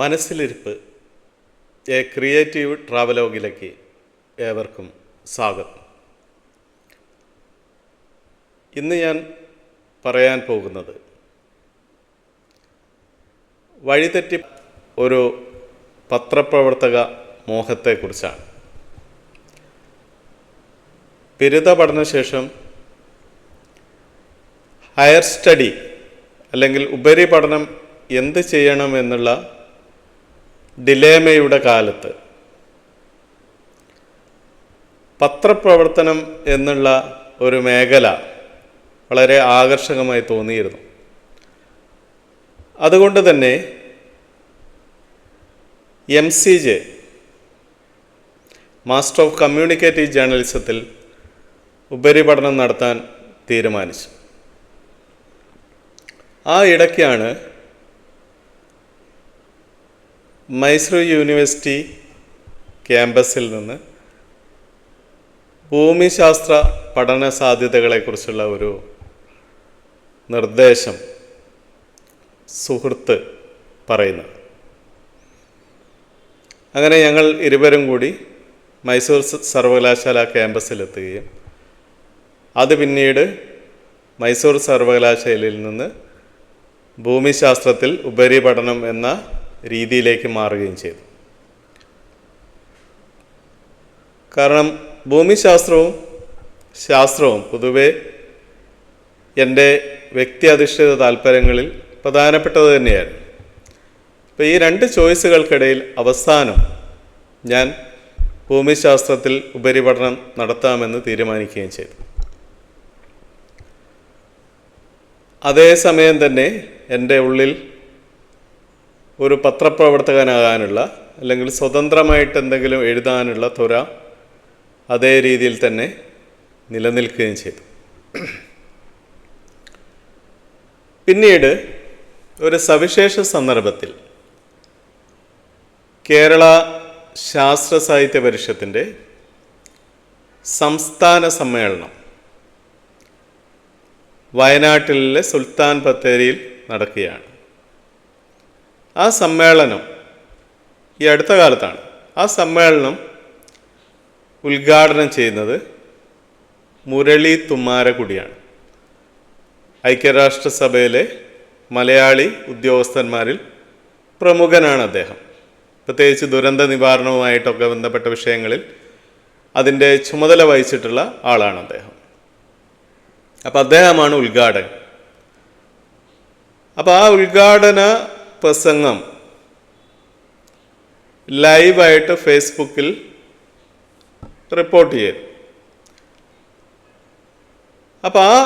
മനസ്സിലിരിപ്പ് A creative ട്രാവലോഗിലേക്ക് ഏവർക്കും സ്വാഗതം. ഇന്ന് ഞാൻ പറയാൻ പോകുന്നത് വഴിതെറ്റി ഒരു പത്രപ്രവർത്തക മോഹത്തെക്കുറിച്ചാണ്. ബിരുദ പഠനശേഷം ഹയർ സ്റ്റഡി അല്ലെങ്കിൽ ഉപരിപഠനം എന്ത് ചെയ്യണമെന്നുള്ള ഡിലേമയുടെ കാലത്ത് പത്രപ്രവർത്തനം എന്നുള്ള ഒരു മേഖല വളരെ ആകർഷകമായി തോന്നിയിരുന്നു. അതുകൊണ്ട് തന്നെ MCJ മാസ്റ്റർ ഓഫ് കമ്മ്യൂണിക്കേറ്റീവ് ജേർണലിസത്തിൽ ഉപരിപഠനം നടത്താൻ തീരുമാനിച്ചു. ആ ഇടയ്ക്കാണ് മൈസൂർ യൂണിവേഴ്സിറ്റി ക്യാമ്പസിൽ നിന്ന് ഭൂമിശാസ്ത്ര പഠന സാധ്യതകളെക്കുറിച്ചുള്ള ഒരു നിർദ്ദേശം സുഹൃത്ത് പറയുന്നത്. അങ്ങനെ ഞങ്ങൾ ഇരുവരും കൂടി മൈസൂർ സർവകലാശാല ക്യാമ്പസിലെത്തുകയും അത് പിന്നീട് മൈസൂർ സർവകലാശാലയിൽ നിന്ന് ഭൂമിശാസ്ത്രത്തിൽ ഉപരിപഠനം എന്ന രീതിയിലേക്ക് മാറുകയും ചെയ്തു. കാരണം ഭൂമിശാസ്ത്രവും പൊതുവെ എൻ്റെ വ്യക്തി അധിഷ്ഠിത താല്പര്യങ്ങളിൽ പ്രധാനപ്പെട്ടത് തന്നെയായിരുന്നു. അപ്പോൾ ഈ രണ്ട് ചോയ്സുകൾക്കിടയിൽ അവസാനം ഞാൻ ഭൂമിശാസ്ത്രത്തിൽ ഉപരിപഠനം നടത്താമെന്ന് തീരുമാനിക്കുകയും ചെയ്തു. അതേസമയം തന്നെ എൻ്റെ ഉള്ളിൽ ഒരു പത്രപ്രവർത്തകനാകാനുള്ള അല്ലെങ്കിൽ സ്വതന്ത്രമായിട്ട് എന്തെങ്കിലും എഴുതാനുള്ള ത്വര അതേ രീതിയിൽ തന്നെ നിലനിൽക്കുകയും ചെയ്തു. പിന്നീട് ഒരു സവിശേഷ സന്ദർഭത്തിൽ കേരള ശാസ്ത്ര സാഹിത്യ പരിഷത്തിൻ്റെ സംസ്ഥാന സമ്മേളനം വയനാട്ടിലെ സുൽത്താൻ ബത്തേരിയിൽ നടക്കുകയാണ്. ആ സമ്മേളനം ഈ അടുത്ത കാലത്താണ്. ആ സമ്മേളനം ഉദ്ഘാടനം ചെയ്യുന്നത് മുരളി തുമ്മാരക്കുടിയാണ്. ഐക്യരാഷ്ട്രസഭയിലെ മലയാളി ഉദ്യോഗസ്ഥന്മാരിൽ പ്രമുഖനാണ് അദ്ദേഹം. പ്രത്യേകിച്ച് ദുരന്ത നിവാരണവുമായിട്ടൊക്കെ ബന്ധപ്പെട്ട വിഷയങ്ങളിൽ അതിൻ്റെ ചുമതല വഹിച്ചിട്ടുള്ള ആളാണ് അദ്ദേഹം. അപ്പം അദ്ദേഹമാണ് ഉദ്ഘാടകൻ. അപ്പോൾ ആ ഉദ്ഘാടന പ്രസംഗം ലൈവായിട്ട് ഫേസ്ബുക്കിൽ റിപ്പോർട്ട് ചെയ്തു. അപ്പോൾ ആ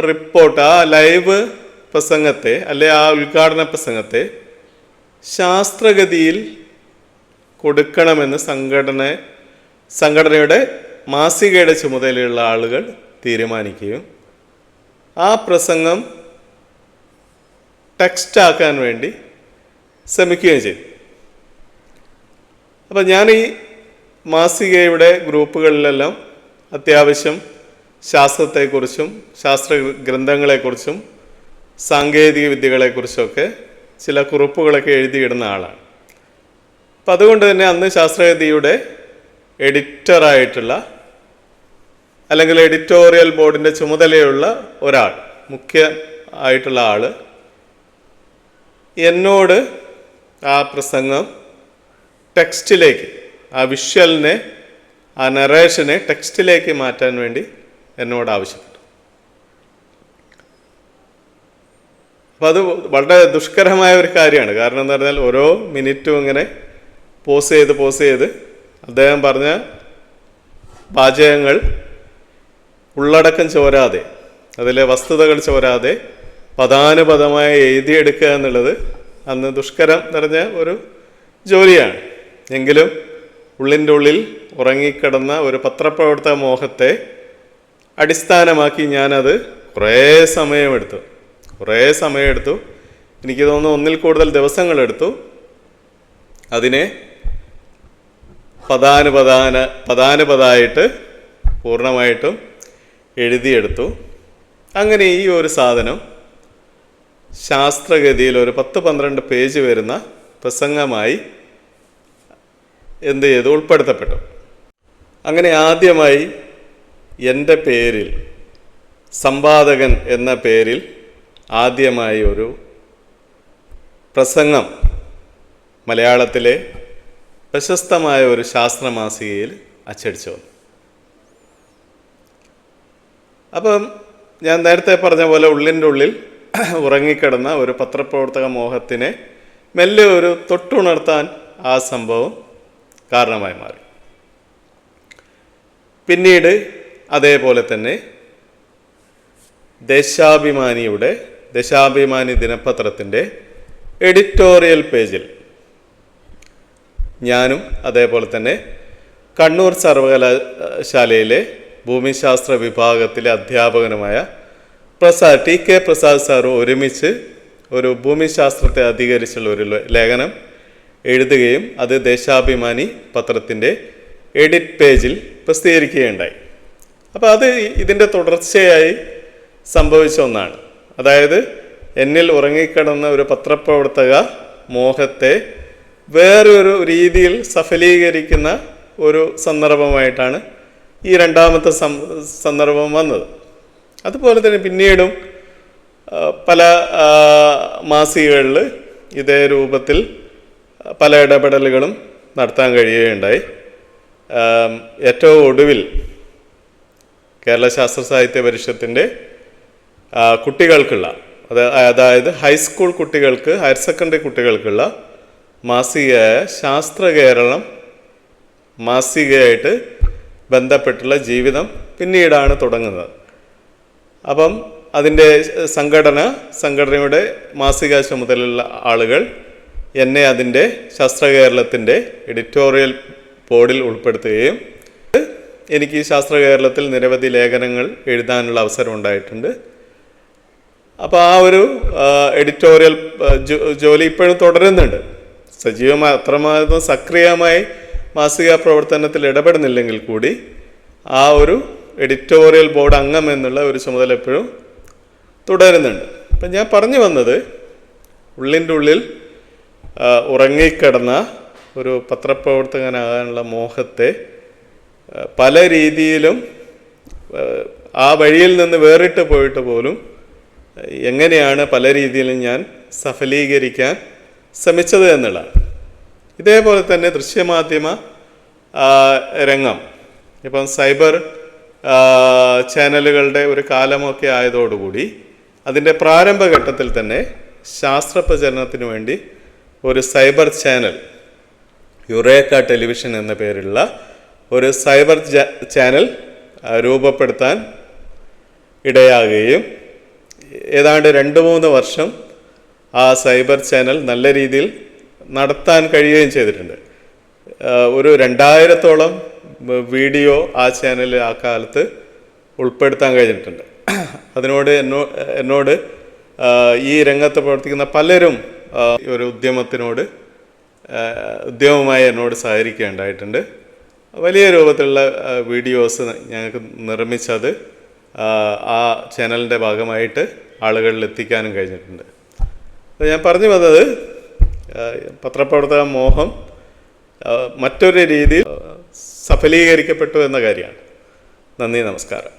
റിപ്പോർട്ട്, ആ ലൈവ് പ്രസംഗത്തെ അല്ലെ ആ ഉദ്ഘാടന പ്രസംഗത്തെ ശാസ്ത്രഗതിയിൽ കൊടുക്കണമെന്ന് സംഘടനയുടെ മാസികയുടെ ചുമതലയുള്ള ആളുകൾ തീരുമാനിക്കുകയും ആ പ്രസംഗം ടെക്സ്റ്റാക്കാൻ വേണ്ടി ശ്രമിക്കുകയും ചെയ്തു. അപ്പം ഞാൻ ഈ മാസികയുടെ ഗ്രൂപ്പുകളിലെല്ലാം അത്യാവശ്യം ശാസ്ത്രത്തെക്കുറിച്ചും ശാസ്ത്ര ഗ്രന്ഥങ്ങളെക്കുറിച്ചും സാങ്കേതിക വിദ്യകളെക്കുറിച്ചൊക്കെ ചില കുറിപ്പുകളൊക്കെ എഴുതിയിടുന്ന ആളാണ്. അപ്പം അതുകൊണ്ട് തന്നെ അന്ന് ശാസ്ത്രഗതിയുടെ എഡിറ്ററായിട്ടുള്ള അല്ലെങ്കിൽ എഡിറ്റോറിയൽ ബോർഡിൻ്റെ ചുമതലയുള്ള ഒരാൾ, മുഖ്യ ആയിട്ടുള്ള ആൾ എന്നോട് ആ പ്രസംഗം ടെക്സ്റ്റിലേക്ക്, ആ വിഷ്വലിനെ, ആ നറേഷനെ ടെക്സ്റ്റിലേക്ക് മാറ്റാൻ വേണ്ടി എന്നോട് ആവശ്യപ്പെട്ടു. അപ്പോൾ അത് വളരെ ദുഷ്കരമായ ഒരു കാര്യമാണ്. കാരണം എന്ന് പറഞ്ഞാൽ ഓരോ മിനിറ്റും ഇങ്ങനെ പോസ് ചെയ്ത് അദ്ദേഹം പറഞ്ഞ വാചകങ്ങൾ ഉള്ളടക്കം ചോരാതെ, അതിലെ വസ്തുതകൾ ചോരാതെ പദാനുപദമായി എഴുതിയെടുക്കുക എന്നുള്ളത് അന്ന് ദുഷ്കരം നിറഞ്ഞ ഒരു ജോലിയാണ്. എങ്കിലും ഉള്ളിൻ്റെ ഉള്ളിൽ ഉറങ്ങിക്കിടന്ന ഒരു പത്രപ്രവർത്തക മോഹത്തെ അടിസ്ഥാനമാക്കി ഞാനത് കുറേ സമയമെടുത്തു. എനിക്ക് തോന്നുന്നു ഒന്നിൽ കൂടുതൽ ദിവസങ്ങളെടുത്തു അതിനെ പദാനുപദമായിട്ട് പൂർണ്ണമായിട്ടും എഴുതിയെടുത്തു. അങ്ങനെ ഈ ഒരു സാധനം ശാസ്ത്രഗതിയിൽ ഒരു 10-12 പേജ് വരുന്ന പ്രസംഗമായി എന്ത് ചെയ്തു, ഉൾപ്പെടുത്തപ്പെട്ടു. അങ്ങനെ ആദ്യമായി എൻ്റെ പേരിൽ, സമ്പാദകൻ എന്ന പേരിൽ ആദ്യമായി ഒരു പ്രസംഗം മലയാളത്തിലെ പ്രശസ്തമായ ഒരു ശാസ്ത്രമാസികയിൽ അച്ചടിച്ചു വന്നു. അപ്പം ഞാൻ നേരത്തെ പറഞ്ഞ പോലെ ഉള്ളിൻ്റെ ഉള്ളിൽ ഉറങ്ങിക്കിടന്ന ഒരു പത്രപ്രവർത്തക മോഹത്തിനെ മെല്ലെ ഒരു തൊട്ടുണർത്താൻ ആ സംഭവം കാരണമായി മാറി. പിന്നീട് അതേപോലെ തന്നെ ദേശാഭിമാനി ദിനപത്രത്തിൻ്റെ എഡിറ്റോറിയൽ പേജിൽ ഞാനും അതേപോലെ തന്നെ കണ്ണൂർ സർവകലാശാലയിലെ ഭൂമിശാസ്ത്ര വിഭാഗത്തിലെ അധ്യാപകനുമായ ടി കെ പ്രസാദ് സാറും ഒരുമിച്ച് ഒരു ഭൂമിശാസ്ത്രത്തെ അധികരിച്ചുള്ള ഒരു ലേഖനം എഴുതുകയും അത് ദേശാഭിമാനി പത്രത്തിൻ്റെ എഡിറ്റ് പേജിൽ പ്രസിദ്ധീകരിക്കുകയുണ്ടായി. അപ്പോൾ അത് ഇതിൻ്റെ തുടർച്ചയായി സംഭവിച്ച ഒന്നാണ്. അതായത് എന്നിൽ ഉറങ്ങിക്കിടന്ന ഒരു പത്രപ്രവർത്തക മോഹത്തെ വേറൊരു രീതിയിൽ സഫലീകരിക്കുന്ന ഒരു സന്ദർഭമായിട്ടാണ് ഈ രണ്ടാമത്തെ സന്ദർഭം വന്നത്. അതുപോലെ തന്നെ പിന്നീടും പല മാസികകളിൽ ഇതേ രൂപത്തിൽ പല ഇടപെടലുകളും നടത്താൻ കഴിയുകയുണ്ടായി. ഏറ്റവും ഒടുവിൽ കേരള ശാസ്ത്ര സാഹിത്യ പരിഷത്തിൻ്റെ കുട്ടികൾക്കുള്ള, അതായത് ഹൈസ്കൂൾ കുട്ടികൾക്ക്, ഹയർ സെക്കൻഡറി കുട്ടികൾക്കുള്ള മാസികയായ ശാസ്ത്രകേരളം മാസികയായിട്ട് ബന്ധപ്പെട്ടുള്ള ജീവിതം പിന്നീടാണ് തുടങ്ങുന്നത്. അപ്പം അതിൻ്റെ സംഘടനയുടെ മാസിക ചുമതലയുള്ള ആളുകൾ എന്നെ അതിൻ്റെ ശാസ്ത്രകേരളത്തിൻ്റെ എഡിറ്റോറിയൽ ബോർഡിൽ ഉൾപ്പെടുത്തുകയും എനിക്ക് ഈ ശാസ്ത്രകേരളത്തിൽ നിരവധി ലേഖനങ്ങൾ എഴുതാനുള്ള അവസരം ഉണ്ടായിട്ടുണ്ട്. അപ്പോൾ ആ ഒരു എഡിറ്റോറിയൽ ജോലി ഇപ്പോഴും തുടരുന്നുണ്ട്. അത്രമാത്രം സക്രിയമായി മാസിക പ്രവർത്തനത്തിൽ ഇടപെടുന്നില്ലെങ്കിൽ കൂടി ആ ഒരു എഡിറ്റോറിയൽ ബോർഡ് അംഗം എന്നുള്ള ഒരു ചുമതല എപ്പോഴും തുടരുന്നുണ്ട്. അപ്പം ഞാൻ പറഞ്ഞു വന്നത്, ഉള്ളിൻ്റെ ഉള്ളിൽ ഉറങ്ങിക്കിടന്ന ഒരു പത്രപ്രവർത്തകനാകാനുള്ള മോഹത്തെ പല രീതിയിലും ആ വഴിയിൽ നിന്ന് വേറിട്ട് പോയിട്ട് പോലും എങ്ങനെയാണ് പല രീതിയിലും ഞാൻ സഫലീകരിക്കാൻ ശ്രമിച്ചത് എന്നുള്ളതാണ്. ഇതേപോലെ തന്നെ ദൃശ്യമാധ്യമ രംഗം, ഇപ്പം സൈബർ ചാനലുകളുടെ ഒരു കാലമൊക്കെ ആയതോടുകൂടി അതിൻ്റെ പ്രാരംഭഘട്ടത്തിൽ തന്നെ ശാസ്ത്ര പ്രചരണത്തിന് വേണ്ടി ഒരു സൈബർ ചാനൽ, യുറേക്ക ടെലിവിഷൻ എന്ന പേരുള്ള ഒരു സൈബർ ചാനൽ രൂപപ്പെടുത്താൻ ഇടയാകുകയും ഏതാണ്ട് 2-3 വർഷം ആ സൈബർ ചാനൽ നല്ല രീതിയിൽ നടത്താൻ കഴിയുകയും ചെയ്തിട്ടുണ്ട്. ഒരു 2000-ഓളം വീഡിയോ ആ ചാനലിൽ ആ കാലത്ത് ഉൾപ്പെടുത്താൻ കഴിഞ്ഞിട്ടുണ്ട്. അതിനോട് എന്നോട് ഈ രംഗത്ത് പ്രവർത്തിക്കുന്ന പലരും ഒരു ഉദ്യമമായി എന്നോട് സഹകരിക്കുകയുണ്ടായിട്ടുണ്ട്. വലിയ രൂപത്തിലുള്ള വീഡിയോസ് ഞങ്ങൾക്ക് നിർമ്മിച്ചത് ആ ചാനലിൻ്റെ ഭാഗമായിട്ട് ആളുകളിൽ എത്തിക്കാനും കഴിഞ്ഞിട്ടുണ്ട്. അപ്പോൾ ഞാൻ പറഞ്ഞു വന്നത്, പത്രപ്രവർത്തക മോഹം മറ്റൊരു രീതിയിൽ സഫലീകരിക്കപ്പെട്ടു എന്ന കാര്യമാണ്. നന്ദി, നമസ്കാരം.